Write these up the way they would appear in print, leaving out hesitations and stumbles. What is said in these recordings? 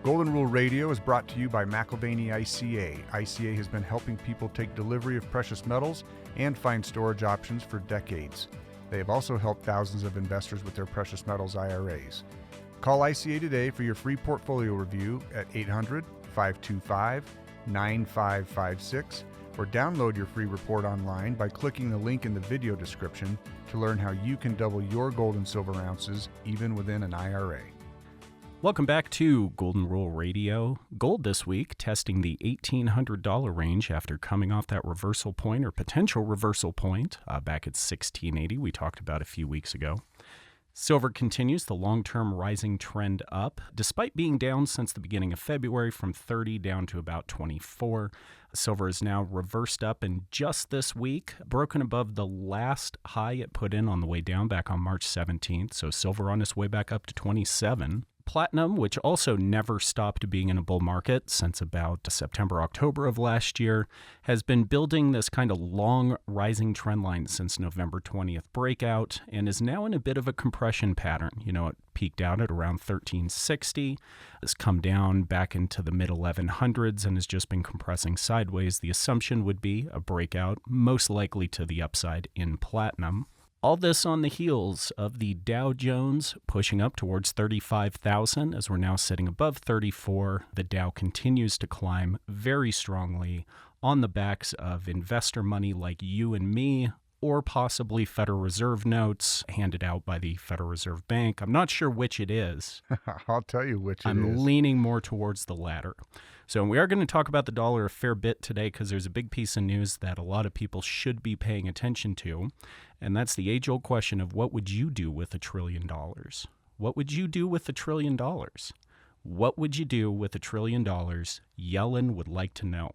Golden Rule Radio is brought to you by McIlvaney ICA. ICA has been helping people take delivery of precious metals and find storage options for decades. They have also helped thousands of investors with their precious metals IRAs. Call ICA today for your free portfolio review at 800-525-9556 or download your free report online by clicking the link in the video description to learn how you can double your gold and silver ounces even within an IRA. Welcome back to Golden Rule Radio. Gold this week testing the $1,800 range after coming off that reversal point or potential reversal point back at 1680 we talked about a few weeks ago. Silver continues the long-term rising trend up, despite being down since the beginning of February from 30 down to about 24. Silver is now reversed up and just this week broken above the last high it put in on the way down back on March 17th. So silver on its way back up to 27. Platinum, which also never stopped being in a bull market since about September, October of last year, has been building this kind of long rising trend line since November 20th breakout and is now in a bit of a compression pattern. You know, it peaked out at around 1360, has come down back into the mid 1100s and has just been compressing sideways. The assumption would be a breakout, most likely to the upside in platinum. All this on the heels of the Dow Jones pushing up towards 35,000 as we're now sitting above 34. The Dow continues to climb very strongly on the backs of investor money like you and me, or possibly Federal Reserve notes handed out by the Federal Reserve Bank. I'm not sure which it is. I'll tell you which it is. I'm leaning more towards the latter. So we are going to talk about the dollar a fair bit today because there's a big piece of news that a lot of people should be paying attention to, and that's the age-old question of what would you do with $1 trillion? What would you do with $1 trillion? What would you do with $1 trillion? Yellen would like to know.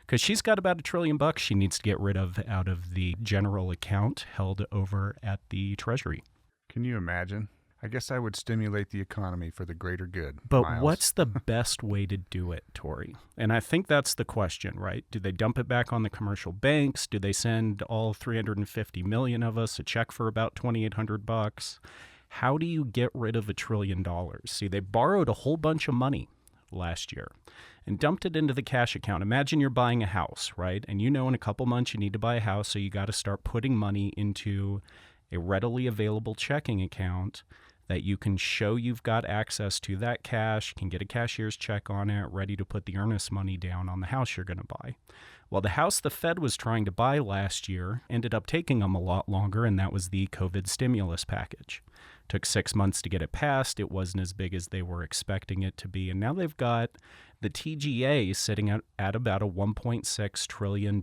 Because she's got about $1 trillion she needs to get rid of out of the general account held over at the Treasury. Can you imagine? I guess I would stimulate the economy for the greater good. But Miles. What's the best way to do it, Tori? And I think that's the question, right? Do they dump it back on the commercial banks? Do they send all 350 million of us a check for about $2,800? How do you get rid of $1 trillion? See, they borrowed a whole bunch of money last year and dumped it into the cash account. Imagine you're buying a house, right? And you know in a couple months you need to buy a house, so you got to start putting money into a readily available checking account that you can show you've got access to that cash, can get a cashier's check on it, ready to put the earnest money down on the house you're going to buy. Well, the house the Fed was trying to buy last year ended up taking them a lot longer, and that was the COVID stimulus package. Took 6 months to get it passed. It wasn't as big as they were expecting it to be. And now they've got the TGA sitting at about a $1.6 trillion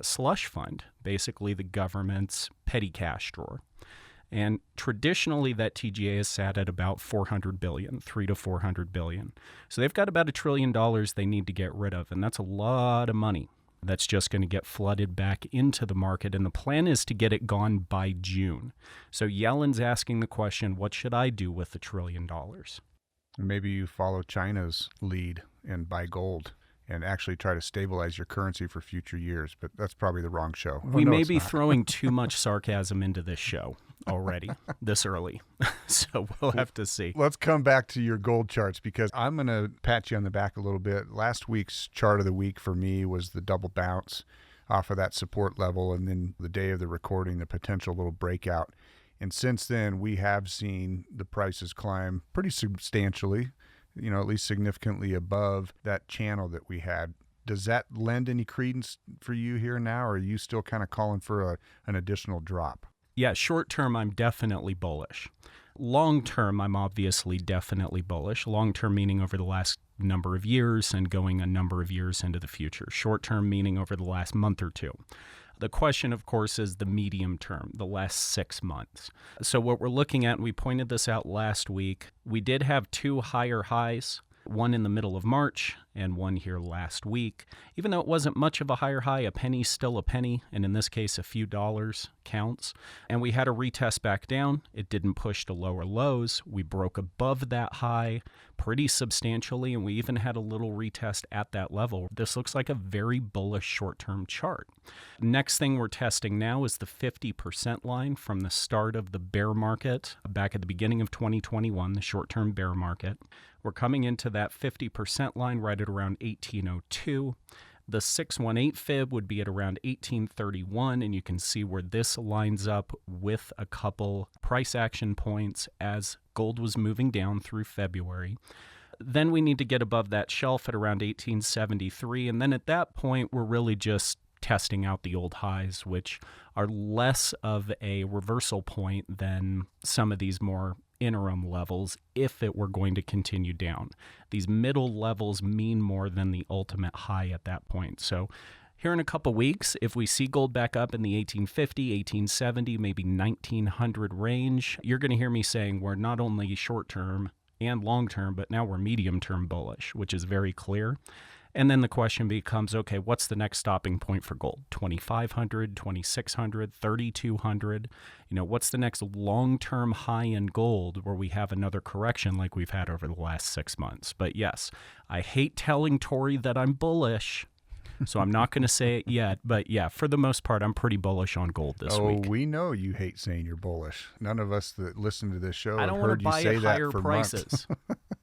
slush fund, basically the government's petty cash drawer. And traditionally, that TGA has sat at about $400 billion, $300 to $400 billion. So they've got about $1 trillion they need to get rid of, and that's a lot of money. That's just going to get flooded back into the market, and the plan is to get it gone by June. So Yellen's asking the question, what should I do with $1 trillion? Maybe you follow China's lead and buy gold and actually try to stabilize your currency for future years, but that's probably the wrong show. We may be throwing too much sarcasm into this show already this early, so we'll have to see. Let's come back to your gold charts because I'm going to pat you on the back a little bit. Last week's chart of the week for me was the double bounce off of that support level, and then the day of the recording, the potential little breakout. And since then, we have seen the prices climb pretty substantially, you know, at least significantly above that channel that we had. Does that lend any credence for you here now, or are you still kind of calling for an additional drop? Yeah, short term, I'm definitely bullish. Long term, I'm obviously definitely bullish. Long term meaning over the last number of years and going a number of years into the future. Short term meaning over the last month or two. The question, of course, is the medium term, the last 6 months. So what we're looking at, and we pointed this out last week, we did have two higher highs, one in the middle of March and one here last week. Even though it wasn't much of a higher high, a penny's still a penny, and in this case, a few dollars counts. And we had a retest back down. It didn't push to lower lows. We broke above that high pretty substantially, and we even had a little retest at that level. This looks like a very bullish short-term chart. Next thing we're testing now is the 50% line from the start of the bear market back at the beginning of 2021, the short-term bear market. We're coming into that 50% line right at around 1802. The 618 fib would be at around 1831, and you can see where this lines up with a couple price action points as gold was moving down through February. Then we need to get above that shelf at around 1873, and then at that point, we're really just testing out the old highs, which are less of a reversal point than some of these more interim levels if it were going to continue down. These middle levels mean more than the ultimate high at that point. So here in a couple weeks, if we see gold back up in the 1850, 1870, maybe 1900 range, you're going to hear me saying we're not only short-term and long-term, but now we're medium-term bullish, which is very clear. And then the question becomes, okay, what's the next stopping point for gold? 2,500, 2,600, 3,200? What's the next long-term high in gold where we have another correction like we've had over the last 6 months? But yes, I hate telling Tori that I'm bullish, so I'm not going to say it yet. But yeah, for the most part, I'm pretty bullish on gold this week. Oh, we know you hate saying you're bullish. None of us that listen to this show have don't heard you buy say at that higher for prices.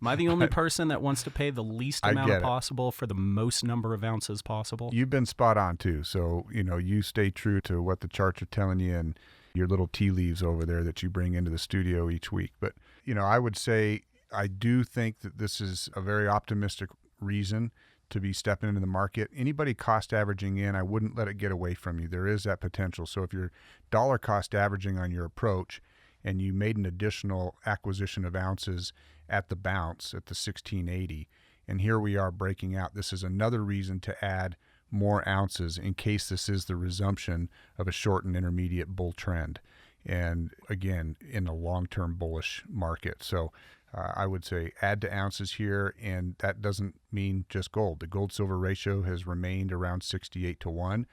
Am I the only person that wants to pay the least amount possible for the most number of ounces possible? You've been spot on too. So, you stay true to what the charts are telling you and your little tea leaves over there that you bring into the studio each week. But, I would say I do think that this is a very optimistic reason to be stepping into the market. Anybody cost averaging in, I wouldn't let it get away from you. There is that potential. So if you're dollar cost averaging on your approach and you made an additional acquisition of ounces at the bounce at the 1680, and here we are breaking out, this is another reason to add more ounces in case this is the resumption of a short and intermediate bull trend. And again, in a long-term bullish market. So I would say add to ounces here, and that doesn't mean just gold. The gold-silver ratio has remained around 68-1,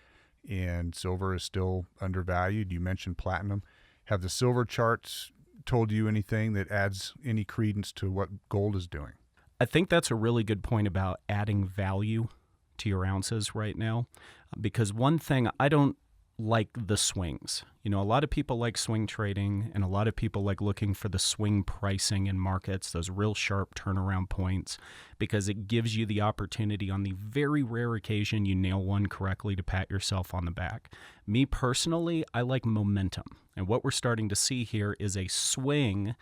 and silver is still undervalued. You mentioned platinum. Have the silver charts told you anything that adds any credence to what gold is doing? I think that's a really good point about adding value to your ounces right now, because one thing, I don't like the swings. A lot of people like swing trading, and a lot of people like looking for the swing pricing in markets, those real sharp turnaround points, because it gives you the opportunity on the very rare occasion you nail one correctly to pat yourself on the back. Me personally, I like momentum. And what we're starting to see here is a swing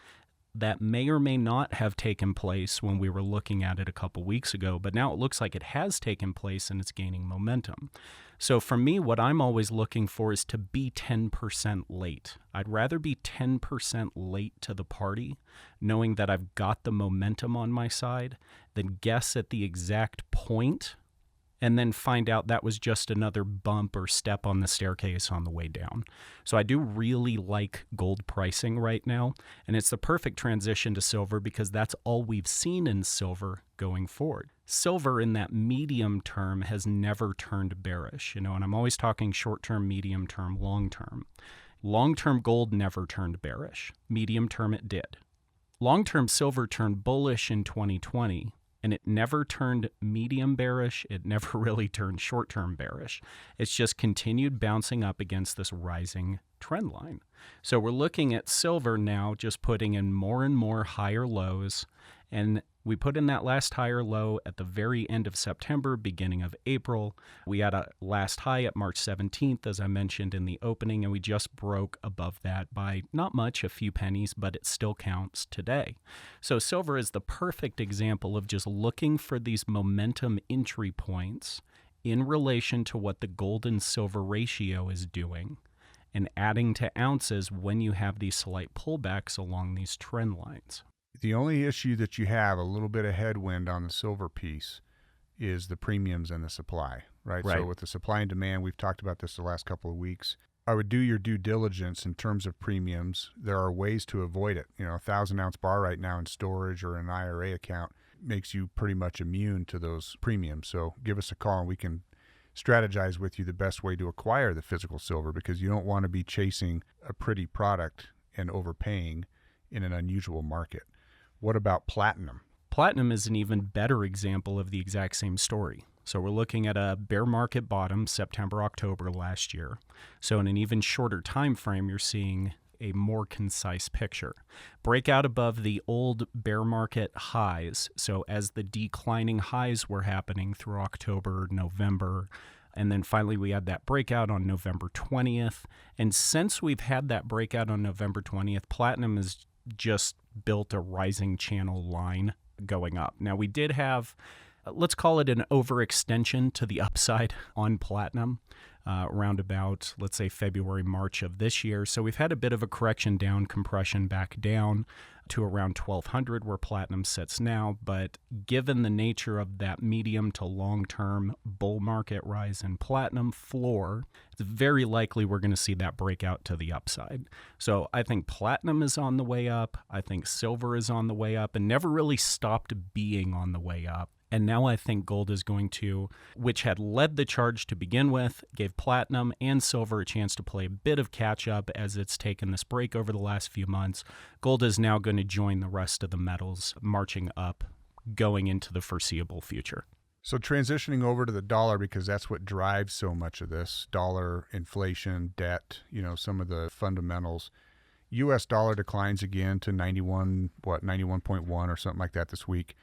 that may or may not have taken place when we were looking at it a couple weeks ago, but now it looks like it has taken place and it's gaining momentum. So for me, what I'm always looking for is to be 10% late. I'd rather be 10% late to the party, knowing that I've got the momentum on my side, than guess at the exact point and then find out that was just another bump or step on the staircase on the way down. So I do really like gold pricing right now, and it's the perfect transition to silver because that's all we've seen in silver going forward. Silver in that medium term has never turned bearish, and I'm always talking short term, medium term, long term. Long term gold never turned bearish. Medium term it did. Long term silver turned bullish in 2020. And it never turned medium bearish. It never really turned short-term bearish. It's just continued bouncing up against this rising trend line. So we're looking at silver now just putting in more and more higher lows. And we put in that last higher low at the very end of September, beginning of April. We had a last high at March 17th, as I mentioned in the opening, and we just broke above that by not much, a few pennies, but it still counts today. So silver is the perfect example of just looking for these momentum entry points in relation to what the gold and silver ratio is doing and adding to ounces when you have these slight pullbacks along these trend lines. The only issue that you have, a little bit of headwind on the silver piece, is the premiums and the supply, right? So with the supply and demand, we've talked about this the last couple of weeks. I would do your due diligence in terms of premiums. There are ways to avoid it. 1,000-ounce bar right now in storage or an IRA account makes you pretty much immune to those premiums. So give us a call and we can strategize with you the best way to acquire the physical silver, because you don't want to be chasing a pretty product and overpaying in an unusual market. What about platinum? Platinum is an even better example of the exact same story. So we're looking at a bear market bottom September, October last year. So in an even shorter time frame, you're seeing a more concise picture. Breakout above the old bear market highs. So as the declining highs were happening through October, November, and then finally we had that breakout on November 20th. And since we've had that breakout on November 20th, platinum has just built a rising channel line going up. Now we did have, let's call it an overextension to the upside on platinum around about, let's say, February, March of this year. So we've had a bit of a correction down, compression back down to around 1200 where platinum sits now. But given the nature of that medium to long-term bull market rise in platinum floor, it's very likely we're going to see that breakout to the upside. So I think platinum is on the way up. I think silver is on the way up and never really stopped being on the way up. And now I think gold is going to, which had led the charge to begin with, gave platinum and silver a chance to play a bit of catch up as it's taken this break over the last few months. Gold is now going to join the rest of the metals marching up going into the foreseeable future. So transitioning over to the dollar, because that's what drives so much of this, dollar, inflation, debt, some of the fundamentals. U.S. dollar declines again to 91.1 or something like that this week,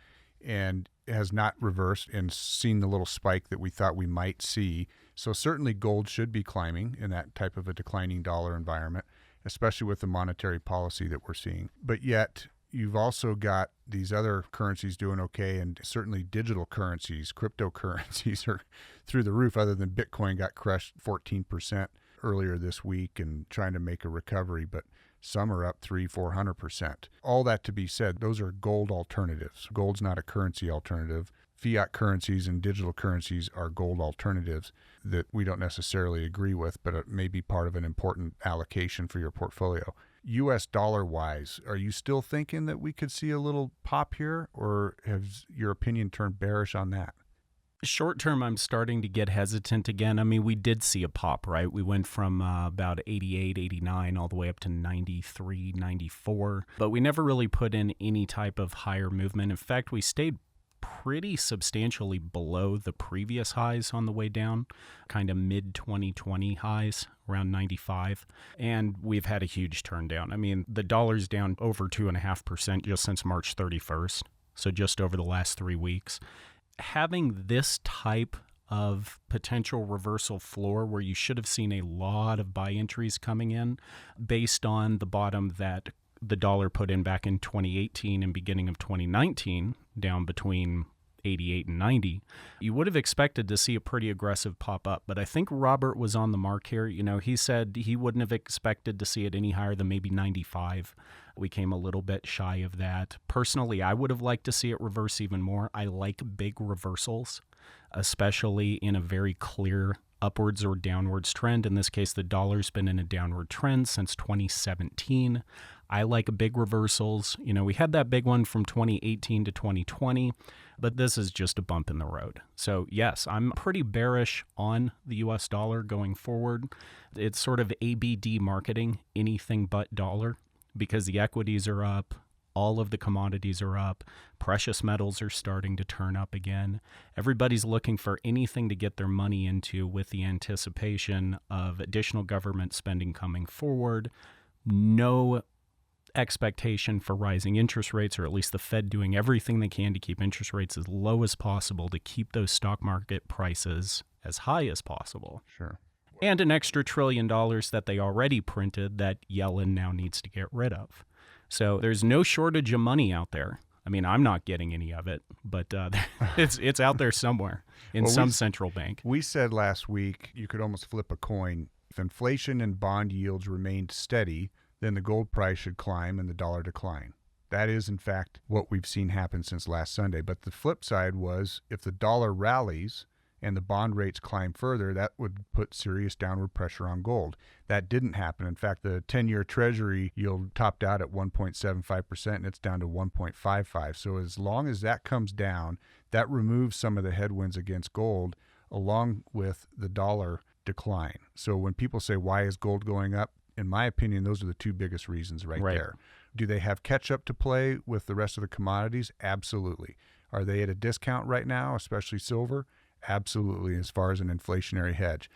and has not reversed and seen the little spike that we thought we might see. So certainly gold should be climbing in that type of a declining dollar environment, especially with the monetary policy that we're seeing. But yet you've also got these other currencies doing okay, and certainly digital currencies, cryptocurrencies are through the roof, other than Bitcoin got crushed 14% earlier this week and trying to make a recovery, but some are up 300-400%. All that to be said, those are gold alternatives. Gold's not a currency alternative. Fiat currencies and digital currencies are gold alternatives that we don't necessarily agree with, but it may be part of an important allocation for your portfolio. U.S. dollar-wise, are you still thinking that we could see a little pop here, or has your opinion turned bearish on that? Short term, I'm starting to get hesitant again. I mean, we did see a pop, right? We went from about 88, 89 all the way up to 93, 94, but we never really put in any type of higher movement. In fact, we stayed pretty substantially below the previous highs on the way down, kind of mid-2020 highs, around 95, and we've had a huge turn down. I mean, the dollar's down over 2.5% just since March 31st, so just over the last 3 weeks. Having this type of potential reversal floor where you should have seen a lot of buy entries coming in based on the bottom that the dollar put in back in 2018 and beginning of 2019, down between 88 and 90, you would have expected to see a pretty aggressive pop up. But I think Robert was on the mark here. He said he wouldn't have expected to see it any higher than maybe 95. We came a little bit shy of that. Personally, I would have liked to see it reverse even more. I like big reversals, especially in a very clear upwards or downwards trend. In this case, the dollar's been in a downward trend since 2017. I like big reversals. We had that big one from 2018 to 2020, but this is just a bump in the road. So yes, I'm pretty bearish on the US dollar going forward. It's sort of ABD marketing, anything but dollar, because the equities are up, all of the commodities are up, precious metals are starting to turn up again. Everybody's looking for anything to get their money into with the anticipation of additional government spending coming forward. No expectation for rising interest rates, or at least the Fed doing everything they can to keep interest rates as low as possible to keep those stock market prices as high as possible. Sure. And an extra $1 trillion that they already printed that Yellen now needs to get rid of. So there's no shortage of money out there. I mean, I'm not getting any of it, but it's out there somewhere in some central bank. We said last week you could almost flip a coin. If inflation and bond yields remained steady, then the gold price should climb and the dollar decline. That is, in fact, what we've seen happen since last Sunday. But the flip side was, if the dollar rallies and the bond rates climb further, that would put serious downward pressure on gold. That didn't happen. In fact, the 10-year Treasury yield topped out at 1.75%, and it's down to 1.55. So as long as that comes down, that removes some of the headwinds against gold, along with the dollar decline. So when people say, why is gold going up? In my opinion, those are the two biggest reasons right there. Do they have catch-up to play with the rest of the commodities? Absolutely. Are they at a discount right now, especially silver? Absolutely, as far as an inflationary hedge.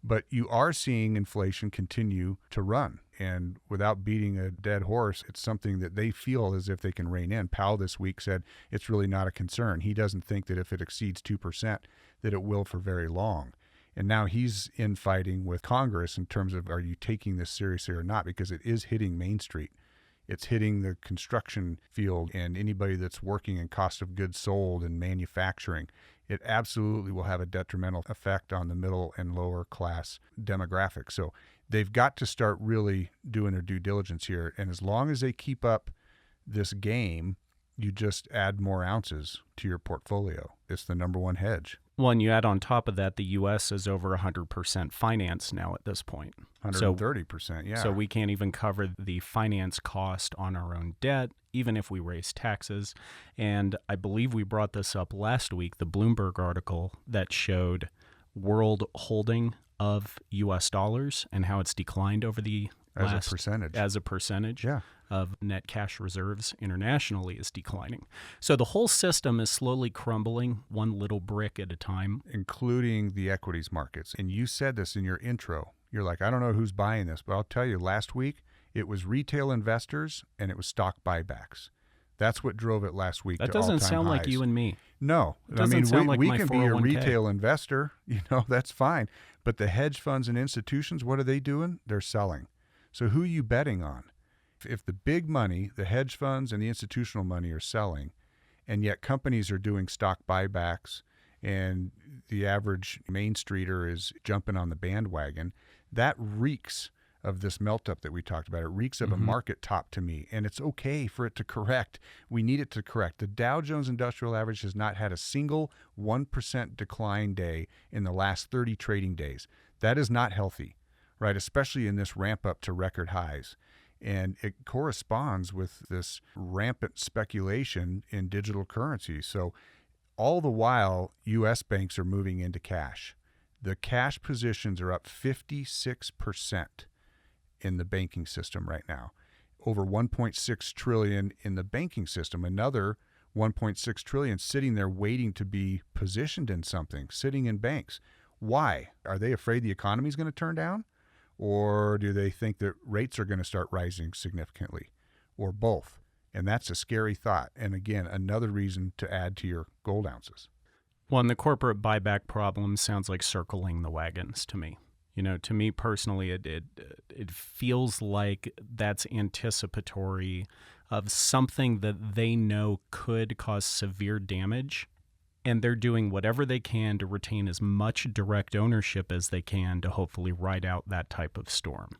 But you are seeing inflation continue to run. And without beating a dead horse, it's something that they feel as if they can rein in. Powell this week said it's really not a concern. He doesn't think that if it exceeds 2%, that it will for very long. And now he's infighting with Congress in terms of, are you taking this seriously or not? Because it is hitting Main Street. It's hitting the construction field and anybody that's working in cost of goods sold and manufacturing. It absolutely will have a detrimental effect on the middle and lower class demographic. So they've got to start really doing their due diligence here. And as long as they keep up this game, you just add more ounces to your portfolio. It's the number one hedge. Well, and you add on top of that, the U.S. is over 100% financed now at this point. 130%, yeah. So we can't even cover the finance cost on our own debt, even if we raise taxes. And I believe we brought this up last week, the Bloomberg article that showed world holding of U.S. dollars and how it's declined over the as a percentage. Yeah. Of net cash reserves internationally is declining. So the whole system is slowly crumbling one little brick at a time. Including the equities markets. And you said this in your intro. You're like, I don't know who's buying this, but I'll tell you, last week, it was retail investors and it was stock buybacks. That's what drove it last week. That doesn't sound highs. like you and me. No. I mean, we can be a 401k. retail investor. That's fine. But the hedge funds and institutions, what are they doing? They're selling. So who are you betting on? If the big money, the hedge funds and the institutional money are selling, and yet companies are doing stock buybacks and the average Main Streeter is jumping on the bandwagon, that reeks of this melt up that we talked about. It reeks of a market top to me, and it's okay for it to correct. We need it to correct. The Dow Jones Industrial Average has not had a single 1% decline day in the last 30 trading days. That is not healthy, right? Especially in this ramp up to record highs. And it corresponds with this rampant speculation in digital currency. So all the while, U.S. banks are moving into cash. The cash positions are up 56% in the banking system right now. Over 1.6 trillion in the banking system. Another 1.6 trillion sitting there waiting to be positioned in something, sitting in banks. Why? Are they afraid the economy is going to turn down? Or do they think that rates are going to start rising significantly? Or both? And that's a scary thought. And again, another reason to add to your gold ounces. Well, and the corporate buyback problem sounds like circling the wagons to me. To me personally, it feels like that's anticipatory of something that they know could cause severe damage. And they're doing whatever they can to retain as much direct ownership as they can to hopefully ride out that type of storm.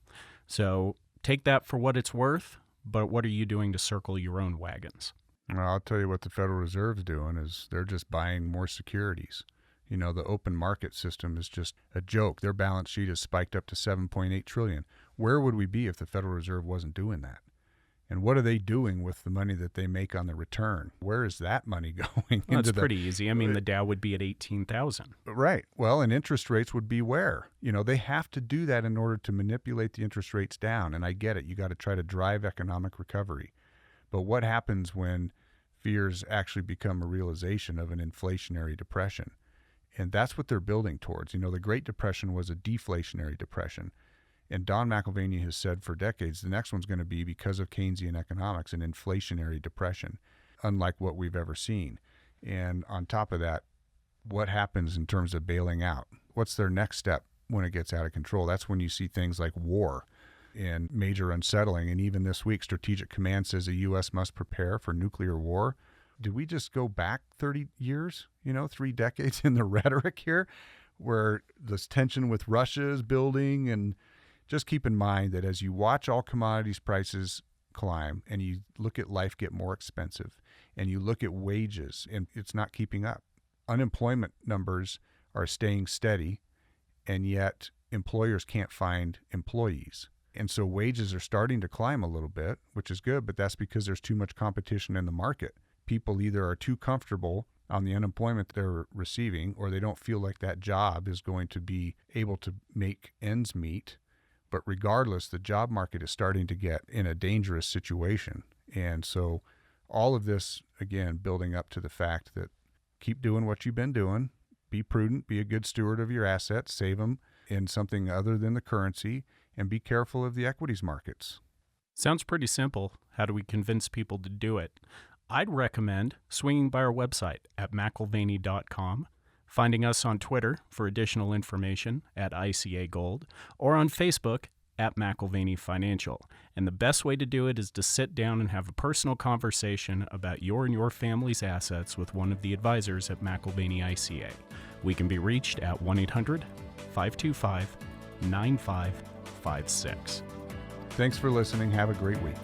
So take that for what it's worth, but what are you doing to circle your own wagons? Well, I'll tell you what the Federal Reserve's doing is they're just buying more securities. The open market system is just a joke. Their balance sheet is spiked up to $7.8 trillion. Where would we be if the Federal Reserve wasn't doing that? And what are they doing with the money that they make on the return? Where is that money going? Well, it's pretty easy. I mean, the Dow would be at 18,000. Right. Well, and interest rates would be where? They have to do that in order to manipulate the interest rates down. And I get it. You got to try to drive economic recovery. But what happens when fears actually become a realization of an inflationary depression? And that's what they're building towards. The Great Depression was a deflationary depression. And Don McIlvaney has said for decades, the next one's going to be, because of Keynesian economics, an inflationary depression, unlike what we've ever seen. And on top of that, what happens in terms of bailing out? What's their next step when it gets out of control? That's when you see things like war and major unsettling. And even this week, Strategic Command says the U.S. must prepare for nuclear war. Did we just go back 30 years, 3 decades in the rhetoric here, where this tension with Russia is building? And just keep in mind that as you watch all commodities prices climb and you look at life get more expensive and you look at wages and it's not keeping up, unemployment numbers are staying steady, and yet employers can't find employees. And so wages are starting to climb a little bit, which is good, but that's because there's too much competition in the market. People either are too comfortable on the unemployment they're receiving, or they don't feel like that job is going to be able to make ends meet. But regardless, the job market is starting to get in a dangerous situation. And so all of this, again, building up to the fact that keep doing what you've been doing, be prudent, be a good steward of your assets, save them in something other than the currency, and be careful of the equities markets. Sounds pretty simple. How do we convince people to do it? I'd recommend swinging by our website at McIlvaney.com, finding us on Twitter for additional information at ICA Gold, or on Facebook at McIlvaney Financial. And the best way to do it is to sit down and have a personal conversation about your and your family's assets with one of the advisors at McIlvaney ICA. We can be reached at 1-800-525-9556. Thanks for listening. Have a great week.